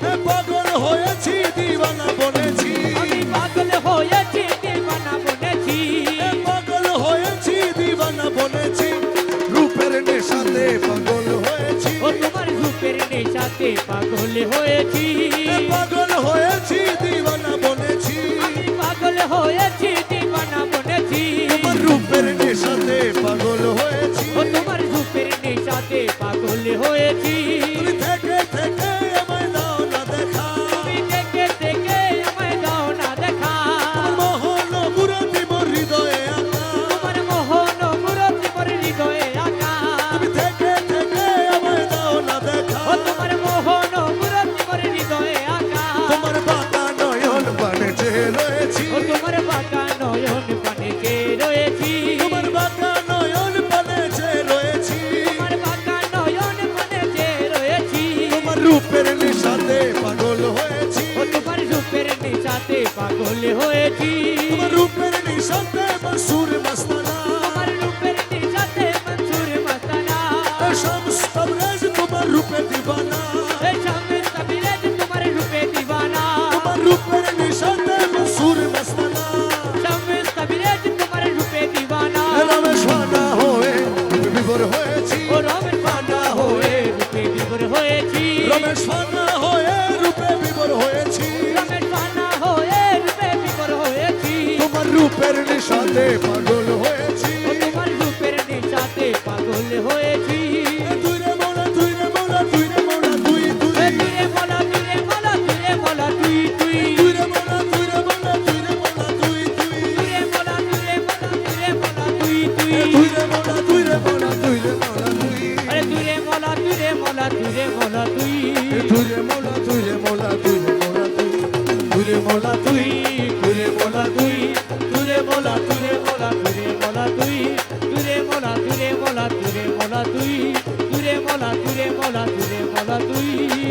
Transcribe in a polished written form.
পাগল হয়েছি দিওয়ানা বনেছি, আমি পাগল হয়েছি দিওয়ানা বনেছি, পাগল হয়েছি দিওয়ানা বনেছি, রূপের নেশাতে পাগল হয়েছি, ও তোমার রূপের নেশাতে পাগল হয়েছি, পাগল হয়েছি দিওয়ানা বনেছি, আমি পাগল হয়েছি দিওয়ানা বনেছি, তোমার রূপের নেশাতে পাগল হয়েছি, ও তোমার রূপের নেশাতে পাগল হয়েছি, তুমি থেকে থেকে আমায় দাও না দেখা, তুমি থেকে থেকে আমায় দাও না দেখা, মোহন মুরতি মোর হৃদয়ে আঁকা, তোমার মোহন মূরতি মোর হৃদয়ে আঁকা, তুমি থেকে থেকে আমায় দাও না দেখা, ও তোমার মোহন মূরতি মোর হৃদয়ে আঁকা, তোমার বাঁকা নয়ন পানে চেয়ে রয়েছি, ও তোমার বাঁকা নয়ন পানে চেয়ে রয়েছি, তোমার বাঁকা নয়ন পানে চেয়ে রয়েছি, তোমার বাঁকা নয়ন পানে চেয়ে রয়েছি, তোমার রূপের নেশাতে পাগল হয়েছি, ও তোমার রূপের নেশাতে পাগল হয়েছি, তোমার রূপের নেশাতে মনসুর মস্তানা, তোমার রূপের নেশাতে মনসুর মস্তানা, শামস তবরেজ তোমার রূপে দিবানা, এ শামস তাবরেজ তোমার রূপে দিওয়ানা, তোমার রূপের নেশাতে মনসুর মস্তানা, শামস তাবরেজ তোমার রূপে দিওয়ানা, রমেশ ফানা হয়ে বিভোর হয়েছি, ও রমেশ ফানা হয়ে রূপে বিভোর হয়েছি, রমেশ ফানা হয়ে রূপে বিভোর হয়েছি, রমেশ ফানা হয়ে রূপে বিভোর হয়েছি, তোমার রূপের নেশাতে পাগল হয়েছি, ও তোমার রূপের নেশাতে পাগল হয়েছি, তুই রে মোরা তুই রে মোরা তুই রে মোরা তুই তুই, এ তুইরে মোলা তুইরে মোলা তুইরে মোলা তুই তুই, তুই রে মোরা তুই রে মোরা তুই রে মোরা তুই তুই, তুইরে মোলা তুইরে মোলা তুইরে মোলা তুই তুই, তুই রে মোরা তুই রে মোরা তুই রে মোরা তুই, আরে তুইরে মোলা তুইরে মোলা তুইরে মোলা তুই, তুই রে মোরা তুই রে মোরা তুই রে মোরা তুই, তুই রে মোরা তুই তুইরে মোলা তুই, তুইরে মোলা তুইরে মোলা তুইরে মোলা তুই, তুইরে মোলা তুইরে মোলা তুইরে মোলা তুই।